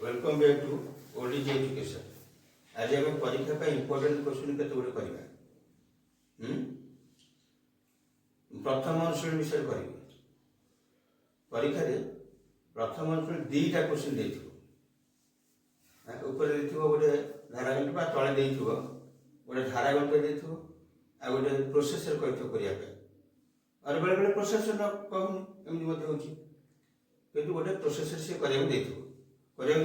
Welcome back to ODG education. आज आम परीक्षा का इंपोर्टेंट क्वेश्चन केते गुडे करबा प्रथम अनुशीलन विषय करिवे। परीक्षा रे प्रथम अनुशीलन दीटा क्वेश्चन देथिबो ऊपर देथिबो गोटे धारागंठ बा तळे देथिबो गोटे धारागंठ देथिबो आ गोटे प्रोसेसर कहितो करिया पे और बेले बेले प्रोसेसर न कहूनी एमि मध्ये होची किंतु गोटे प्रोसेसर से करिया देथिबो करिया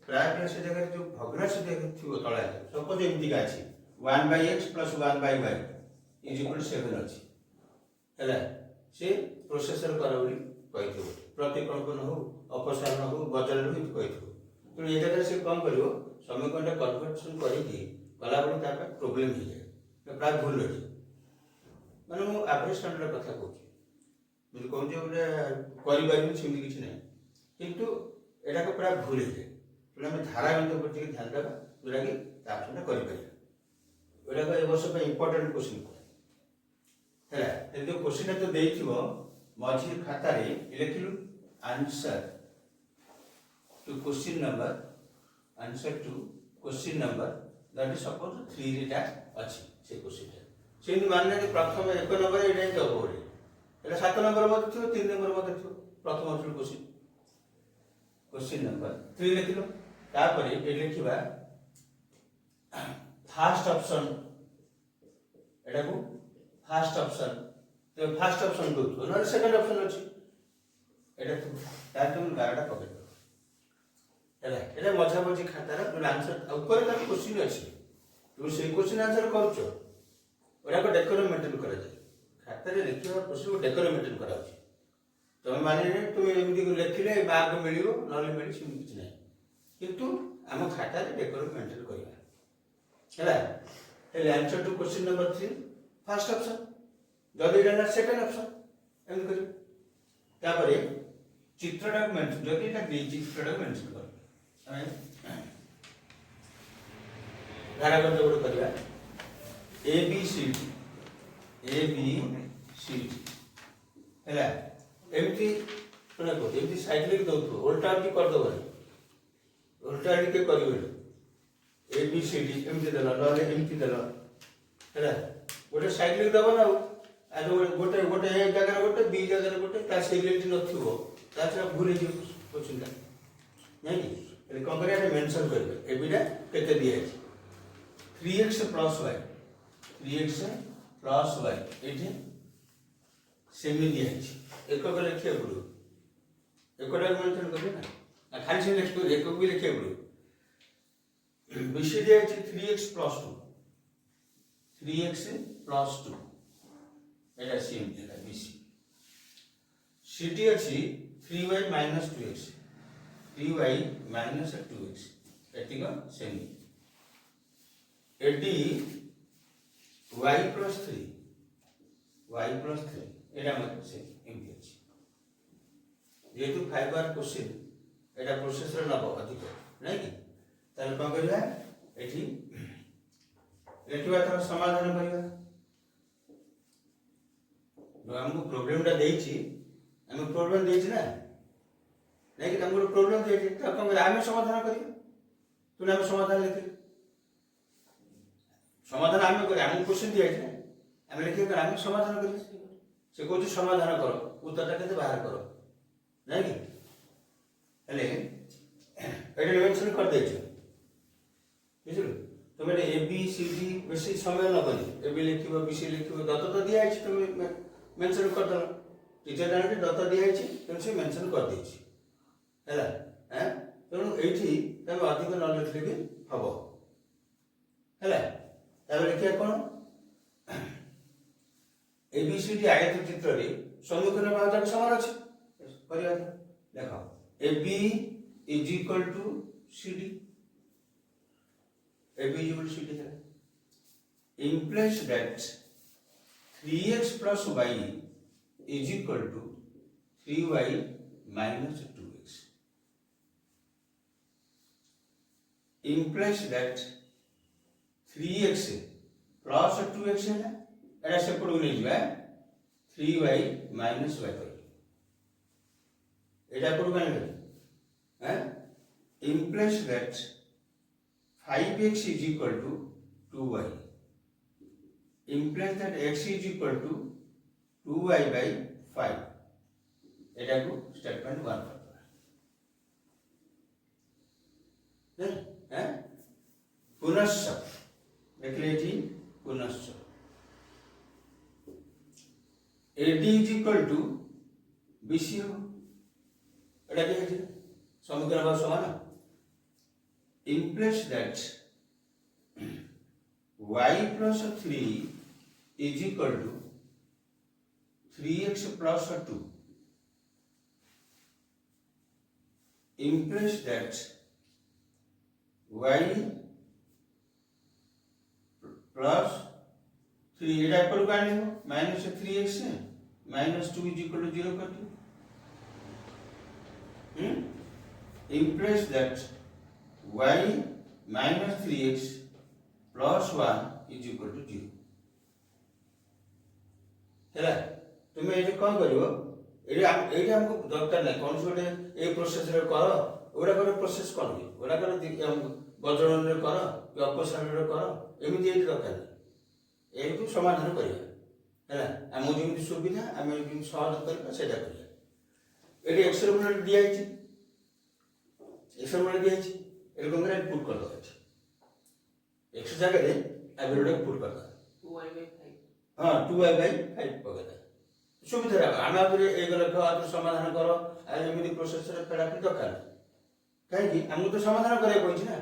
प्राय से जगह जो भग्नांश देखिथिबो तळे सपोज एमती का अछि 1/x + 1/y = 7 अछि हैला से प्रोसेसर करबली कहिथिबो प्रतिकल्पन हो अपसारण हो बदल हो कहिथिबो तो ये जगह से कम करिवो समीकरण कन्वर्जन करिकि कला बडी ताका प्रॉब्लम हो जाय तो प्राय भूल अछि माने मो एवरेज स्टैंडर्ड कथा कहूची मुझे कहूँ जे करि बारिबी सेमि किछि नै किंतु एटा को प्राय भूल है तो आम धारागंठ पर ध्यान देवा जोटा कि तापना करेगा ए वर्ष इंपोर्टेंट क्वेश्चन है जो क्वेश्चन तो देथिबो मझी खाता रे लिखिलु answer to question number that is suppose 3 रेटा अछि से क्वेश्चन से मानने कि प्रथम 1 नंबर एटा ही दबो रे एटा 7 नंबर मत थियो 3 नंबर मत थियो प्रथम अनुशीलन क्वेश्चन नंबर 3 लिखिलो तापर ए लिखिबा फर्स्ट ऑप्शन एटा को फर्स्ट ऑप्शन तो फर्स्ट ऑप्शन दो तो सेकंड ऑप्शन अछि एटा तो तार तुम 12टा पकड़ हैला एटा मझा मझी खाता रे आंसर ऊपर का क्वेश्चन अछि तू से क्वेश्चन आंसर करछो ओरा को डेकोरम मेंटेन करा जाय खाता रे लिखिबा क्वेश्चन को डेकोरम मेंटेन करा अछि तुम माने तुम एमती लिखिले मार्क मिलियो नले मिली सेम किछ नै किंतु आम खाता रे डेकोरम मेंटेन करिया हैला ए answer to question number 3 first option जदी रहना सेकंड ऑप्शन एम करी तापरे चित्रटा मेंशन जदी एटा दे चित्रटा मेंशन कर हमें धारागंठ जोड़ करिया ए बी सी डी हैला एमती सुना को एमती साइड लिख दो तो उल्टा भी कर दो उल्टा लिख के करियो ए बी सी डी एमती देला नले एमती देला हैला गोटे साइड लिख दबो ना आ गोटे गोटे ए जगह गोटे बी जगह गोटे ता सिमिलरिटी नथिबो ता से भूल जे क्वेश्चन का नहीं एले कोन करिया मेंशन करबे ए बीटा केते दिया है 3x + y 3x + y एठी सेमी दिया है एक को लिखिया पड़ो एकटा मेंशन करबे ना खाली से लिख एक को भी लिखिया पड़ो बीसी दिया है 3x + 2 3x + 2 एटा सेम दिया बीसी सीडी अछि 3y - 2x 3y - 2x एतिक semi AD y + 3 एटा मत से एमती अछि जेतु 5 बार क्वेश्चन एटा प्रोसेसर नबो अधिक नै कि ताले कोन करिया एठी लेखिबा तर समाधान करिया जो हमको प्रॉब्लमटा देछि हम प्रॉब्लम देछि ना नै कि हमको प्रॉब्लम देछि त कोन हम समाधान करिया तुने हम समाधान लिखि समाधान हम करे हम क्वेश्चन दिया है हम लिखि कर हम समाधान करिया से को समाधान करो उत्तरटा केते बाहर करो नै कि हेले एटा मेंशन कर देछि बुझलो तुम ए बी सी डी बेसी समय न बनी ए बी लिखिबो बी सी लिखिबो दत्त तो दिया है तुम मेंशन कर दलो टीचर जाने दत्त दिया है तुम से मेंशन कर देछि हैला हैं तेणु एठी तुम अधिक न लिखले भी हबो हैला तब लिखिया कोन ए बी सी डी आयत चित्र रे सम्मुखीन भाग समान अछि करिया देखो A B = C D a b equal to c है implies that 3x + y is equal to 3y - 2x implies that 3x + 2x है एटा सेपट ले जिबा 3y - y कर एटा पड़ गने हैं implies that 5x is equal to 2y. Implies that x is equal to 2y by 5. এটা কো statement 1 করবা হ্যাঁ পুনশ্চ দেখলে এটি পুনশ্চ AD is equal to BC হবে এটা কি আছে সমীকরণ বা সমান implies that y plus 3 is equal to 3x plus 2 implies that y plus 3 এটা पर का नहीं हो minus 3x है minus 2 is equal to 0 कर दो implies that y minus 3x plus 1 is equal to 0 ହେଲା তুমি এটা কোন করিব এটা हमको দরকার নাই কোন ছোটে এই প্রসেসরে কর ওরা করে প্রসেস করবে ওরা করে বজ্রণরে কর কি অপসারণরে কর এমনি এই দরকার নাই এইটু সমাধান করিবা ହେଲା ଆମ ଯେମିତି ସୁବିଧା ଆମେ ଯେମିତି ସହଜ କରିବା ସେଇଟା କରିବା ଏଠି ଏକ୍ସ ର ମୂଲ୍ୟ ଦିଆଯାଇଛି ଏକ୍ସ ର ମୂଲ୍ୟ ଦିଆଯାଇଛି ଏରকম করে পুট করে দেওয়া আছে এক্স জায়গায় এভরিডে পুট করে দেওয়া 2y by 5 হ্যাঁ 2y by 5 পকে দেওয়া সুবিধা রাখো আমি আপনি এইগুলো খাওয়াতে সমাধান করো আর এমনি প্রসেসরে ফেরাতে দরকার কাହିଁକି ଆମକୁ ତ ସମାଧାନ କରିବାକୁ କହିଛି ନା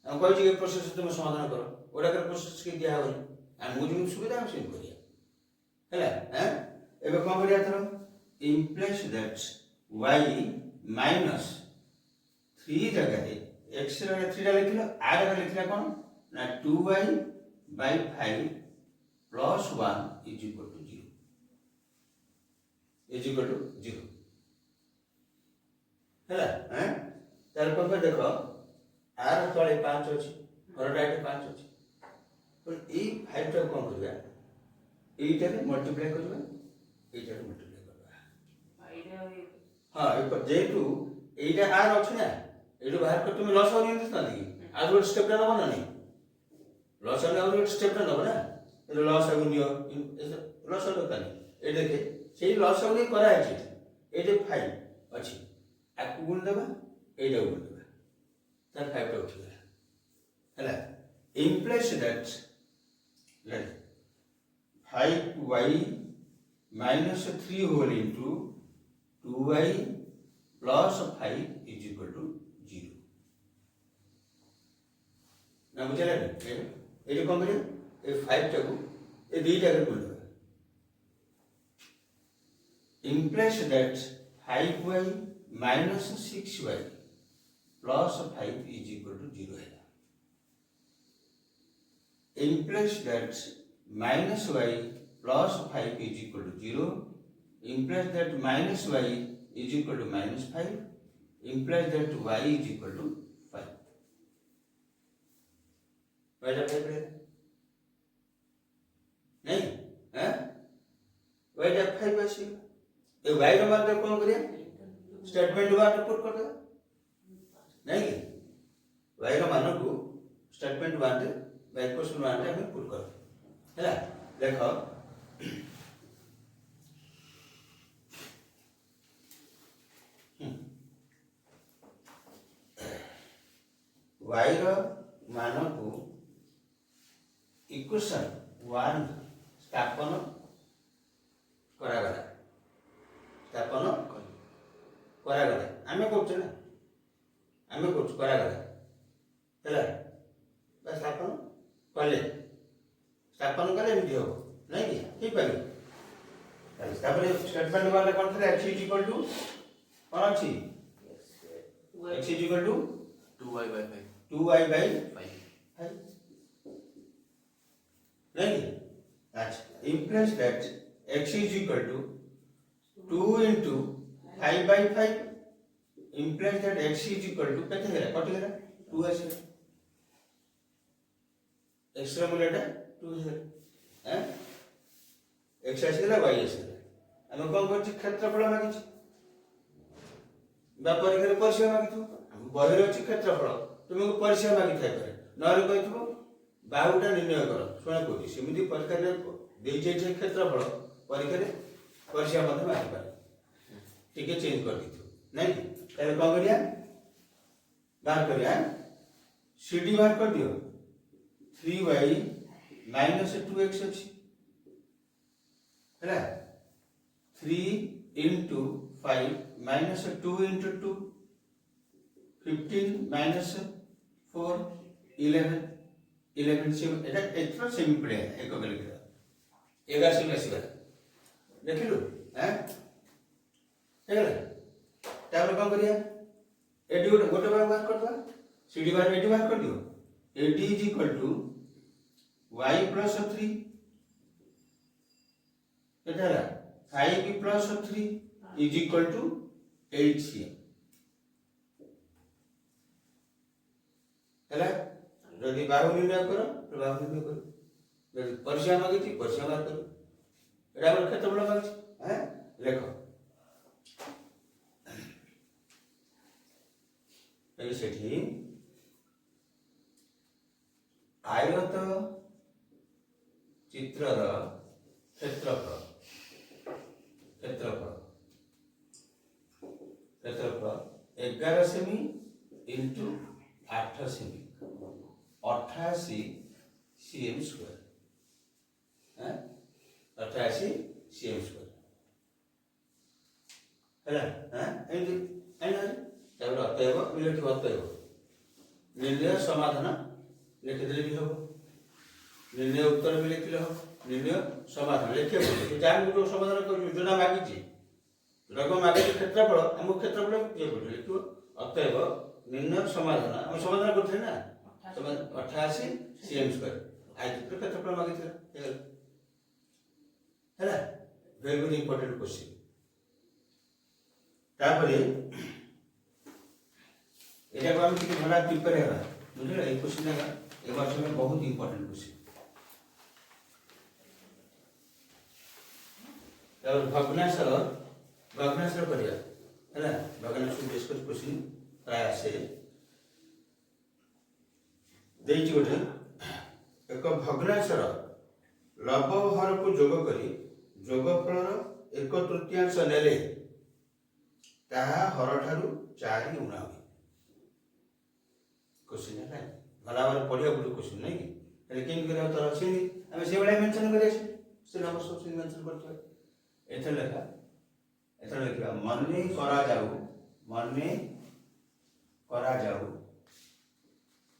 ଆମେ କହିଛି ଏ ପ୍ରୋସେସ ତୁମେ ସମାଧାନ କର ଓଡାକର ପ୍ରୋସେସ କି ଦିଆ ହବନି ଆମକୁ ଯେମିତି ସୁବିଧା ଆମେ ସେମିତି କରିବା ହେଲା ଏବେ କ'ଣ କରିବା ଏଥର implies that y minus 3 ଜାଗାରେ x ର 3 ଟା ଲେଖିଲ r ର ଲେଖିଲା କ'ଣ ନା 2y by 5 plus 1 is equal to 0 is equal to 0 ହେଲା ତାର କ'ଣ ଦେଖ r ତଳେ 5 ଅଛି ଘରଟା ଏଠି 5 ଅଛି ତ এই 5 ଟା କ'ଣ କରିବା এইটাকে মল্টিপ্লাই করবে এইটাকে মল্টিপ্লাই করবে হ্যাঁ এরপর যেহেতু এইটা আর আছে না এইটা বাহির করে তুমি লস নিয়ে দিস না দেখি আর একটা স্টেপটা নেব না নেই লস আর একটা স্টেপটা নেব না এটা লস আগুন নিও লস দরকার নেই এই দেখে সেই লস আগুন করা আছে এইটা 5 আছে এক গুণ দেবা এইটা গুণ দেবা তার 5টা উঠে গেল ହେଲା implies that let 5y minus 3 whole into 2y plus 5 is equal to 0 না বুঝলে এই কোন করে এই 5 টাকু এই দুইটাকে গুণ করবে implies that 5y minus 6y plus 5 is equal to 0 है implies that minus y plus 5 is equal to 0 implies that minus y is equal to minus 5 implies that y is equal to 5 y টা 5 है नहीं हैं y टा 5 আছে ये y ର मान कौन करिया स्टेटमेंट 1 पुट कर दो नहीं y ର मान को स्टेटमेंट 1 रे by question 1 रे हम पुट कर ହେଲା ଦେଖ y ର ମାନକୁ ଇକ୍ୱେସନ 1 ସ୍ଥାପନ କରାଗଲା ଆମେ କରୁଛୁ ନା ଆମେ କରୁଛୁ କରାଗଲା ହେଲା ବା ସ୍ଥାପନ କଲେ ଏମିତି ହବ ନାଇଁ କି ହେଇପାରିବ ତାପରେ ଷ୍ଟେଟମେଣ୍ଟ 1 ରେ କ'ଣ ଥିଲା x is equal to କ'ଣ ଅଛି x is equal to 2y by 5 नहीं अच्छा implies that x is equal to 2 into 5 by 5 implies that x is equal to कैसे है कट गया 2 ऐसे x ର ମୂଲ୍ୟଟା 2 है हैं x ଆସିଲା y ଆସିଲା ଆମେ କ'ଣ କରୁଛୁ କ୍ଷେତ୍ରଫଳ ମାଗିଛୁ ବା ପରୀକ୍ଷାରେ ପରିସୀମା ମାଗିଛୁ ଆମକୁ बहिर अच्छी क्षेत्रफल तुमको परिसीमा मागी थाई पारे नहले कहिथबो बाहुटा निर्णय कर शुण कहूँ सेमती परीक्षा दे क्षेत्रफल परीक्षा परिसीमा मागी पारे टिके चेंज कर दी नहीं ताले कौन करिया बाहर करिया सीडी बाहर कर दियो 3y माइनस 2x अच्छी है 3 into 5 minus 2 into 2 15 minus 4 11 11 से এটা এത്ര সিম্পল এক গলি করা 11 से আসিবা দেখিলু হ্যাঁ এগলা তারপর কোন করিয়া এডি গোটে বার করবা সিডি বার এডি বার কর দিও AD is equal to y plus 3 এটা হলা 5 plus 3 is equal to 8 cm হলা যদি বাহু নির্ণয় করো তো বাহু নির্ণয় করো যদি পরিসীমা মাগিছি পরিসীমা বার করো এটা আমার ক্ষেত্রফল মাগিছি হ্যাঁ লেখো এই সেটি आयत चित्रर क्षेत्रफल क्षेत्रफल क्षेत्रफल 11 semi into 8 semi 88 cm square हैं 88 cm स्क्वायर है हैं एंड तब अतएव मिलट अतएव निर्णय समाधान लिखिदे भी हम निर्णय उत्तर भी लिखले हम निर्णय समाधान लिखे बोले जान गुटो समाधान को योजना मागी रको मागे क्षेत्रफल हम क्षेत्रफल ये बोले लिखो अतएव निर्णय समाधान हम समाधान करथे ना 88 cm स्क्वायर आई तो क्षेत्रफल मागी थला हैला वेरी वेरी इंपोर्टेंट क्वेश्चन तापरे एटा को हम कि भला प्रिपेयर हेबा बुझले ए क्वेश्चन है ए वर्ष में बहुत इंपोर्टेंट क्वेश्चन और भग्नांशर करिया हैला भग्नांश डिस्कस क्वेश्चन प्राय आसे देइछि गोटे एक भग्नांशर लव हर को जोग करी जोगफलर 1/3 नेले ताहा हर ठारू 4 गुणा होई क्वेश्चन है भला भाव पढ़िया गुड क्वेश्चन नहीं कि केन करे तर अछि हम से बडा मेंशन करे से नंबर सब से मेंशन करतो एथर लिखा मने करा जाऊ मने करा जाऊ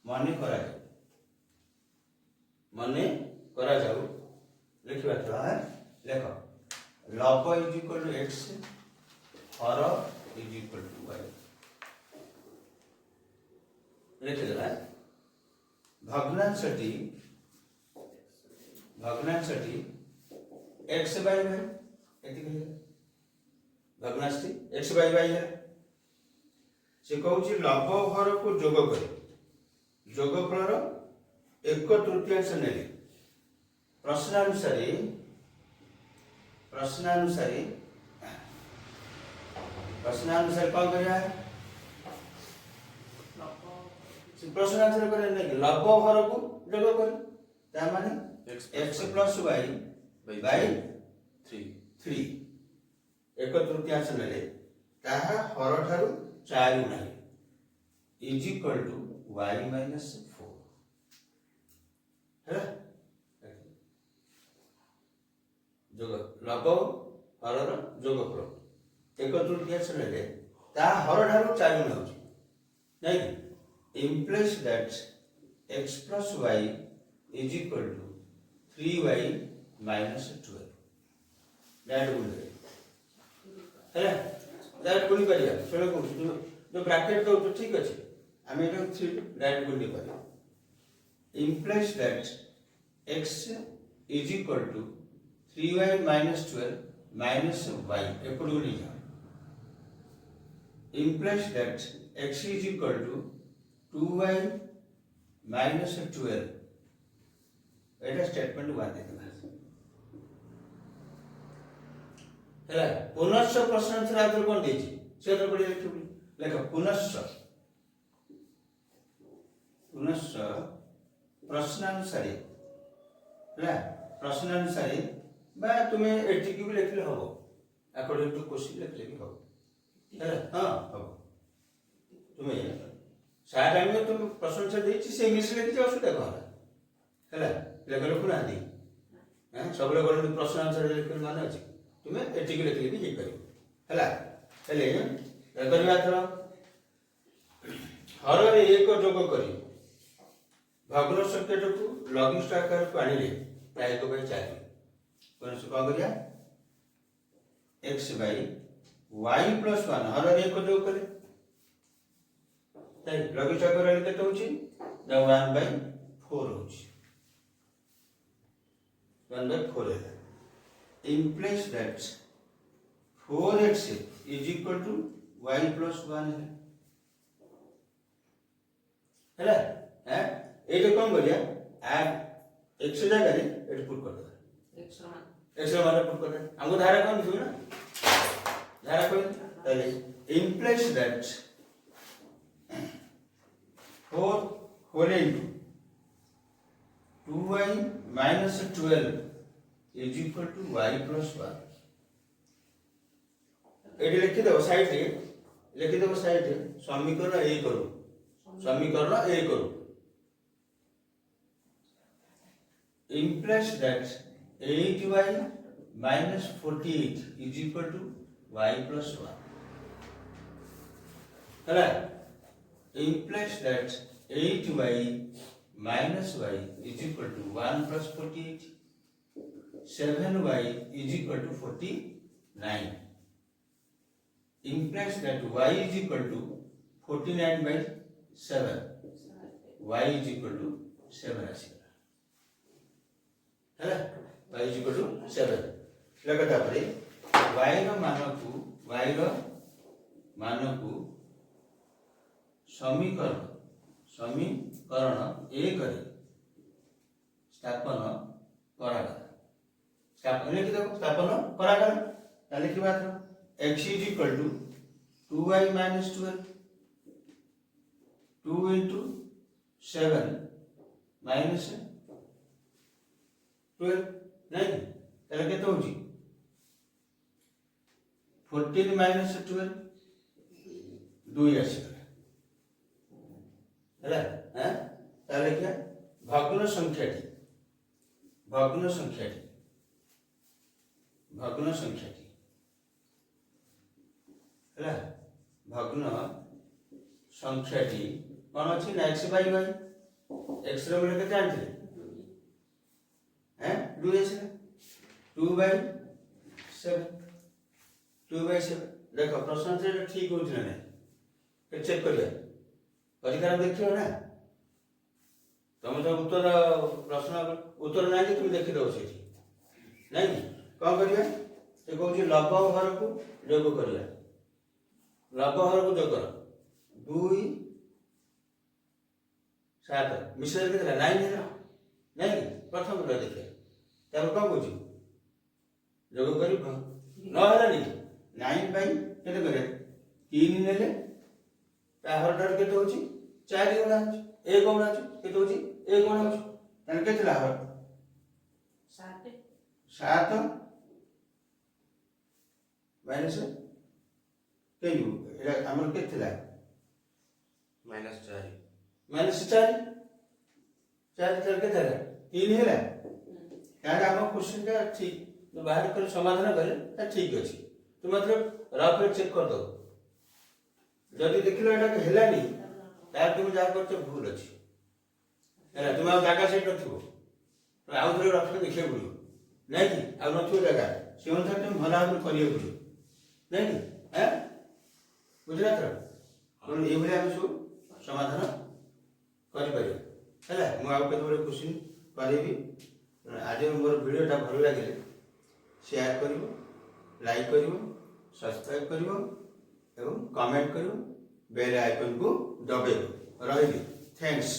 मने करा जाऊ मने करा जाऊ लिखबा तो है देखो लव इज इक्वल टू x हर इज इक्वल टू y लिख देला भग्नांशटी x by y एति कहले भग्नांशटी x by y है से कहूची लव हर को जोग करे जोगफलर 1/3 नेले प्रश्नानुसारी कौन करिया प्रश्न आंसर करे नहीं लव हर को जोग करे ता माने x plus y by 3 1/3 नेले ताहा हर ठारू 4 गुणा is equal to y minus 4 है जोग लव हर जोगफल 1/3 नेले ता हर ठारू 4 गुणा होची नहीं implies that x plus y is equal to 3y minus 12 that will be है that will करिया चलो को जो ब्रैकेट दो तो ठीक अछि हम एटा 3 that will be करिया implies that x is equal to 3y minus 12 minus y एपड़ को लिया implies that x is equal to 2y minus 12 Etah statement 1 देना है पुनश्च प्रश्न आंसर आदर कोन देछि से तो पढि लिखु लेख पुनश्च पुनश्च प्रश्नानुसारे है प्रश्नानुसारे बा तुम्हें एटिक भी लिखले हम अकॉर्डिंग टू क्वेश्चन लिखले भी हम है हाँ हम तुम्हें सारा टाइम में तुम प्रश्न से देछि से इंग्लिश लिखि असुविधा कौन है लेखन रखु ना दी हैं सब लोग बोलते प्रश्न आंसर लिखले माने अछि तुम्हें एटिक लिखले भी हे करियो हैला हेले करबा थरो हर एक जोग करी भग्न संख्या को लघिष्ठ आकार को आनिले प्राय 1/4 कौन से कौन करिया x बाई y प्लस 1 हर एक जोग करे ताई लघिष्ठ आकार आनिले केते होची 1/4 होची 1/4 है implies that 4x is equal to y plus 1 है हैला हैं एटा कोन करिया ऐड x जगह रे एट पुट कर दे x मान पुट कर दे हमको धारा कोन दिसु ना धारा कोन तले implies that 4 whole into 2y minus 12 is equal to y plus 1 eighty लिखि दो साइड रे लिखि दो साइड रे समीकरण ए करू समीकरण ए करू implies that 8y minus 48 is equal to y plus 1 हैला implies that 8y minus y is equal to 1 plus 48 7y is equal to 49 implies that y is equal to 49 by 7 y is equal to 7 आसीला है y is equal to 7 लगता परे y रो मान को समीकरण ए करे स्थापन करागला स्थापन लिखि दो स्थापन करागला ताले की बात x is equal to 2y minus 12 2 into 7 minus 12 नहीं ताले केते होची 14 minus 12 2 आसीला हैला हैं ताले क्या भग्न संख्याटी हैला भग्न संख्याटी कौन अछि ना x बाई y x रो मूल्य केते जानथिले हैं 2 आसीला 2/7 देखो प्रश्न से ठीक होछि ना नहीं चेक करिया अधिकार देखियो ना तुम तो उत्तर प्रश्न उत्तर नहीं कि तुम देखि दो सेठी नहीं कौन करिया से कहूँ लव घर को जोग करिया लव घर को जोग कर 2 7 मिश्र के 9 है नहीं प्रथम रे देखिए तब कौन कहूँ जोग करी न है नहीं 9 बाई केते करे 3 नेले ताहर डर केते होची 4 गुणा 1 गुणा केते होची 1 गुणा होची तने केते लाहर 7 माइनस केयू एला हमर केते ला -4 4 केते ला 3 हैला कारण हम क्वेश्चन का ठीक तो बाहर कर समाधान करे ठीक अछि तो मतलब रफ में चेक कर दो जदि देखिलो एटा हेलानी तार तुम जा करछ भूल अछि हैला तुम आ जागा सेट नथिबो तो आउ थरे रफ में देखिए बुलियो नै कि आ नथिबो जागा से अनुसार तुम भला हम करियो बुलियो नै कि हैं बुझला तर कोन ए भले हम सु समाधान करि परियो हैला मु आ के थोड़े क्वेश्चन करबी आज मोर वीडियोटा भल लगे शेयर करिवो लाइक करिवो सब्सक्राइब करिवो एवं कमेंट करिवो बेल आइकन को दबाइबो रहिबी थैंक्स।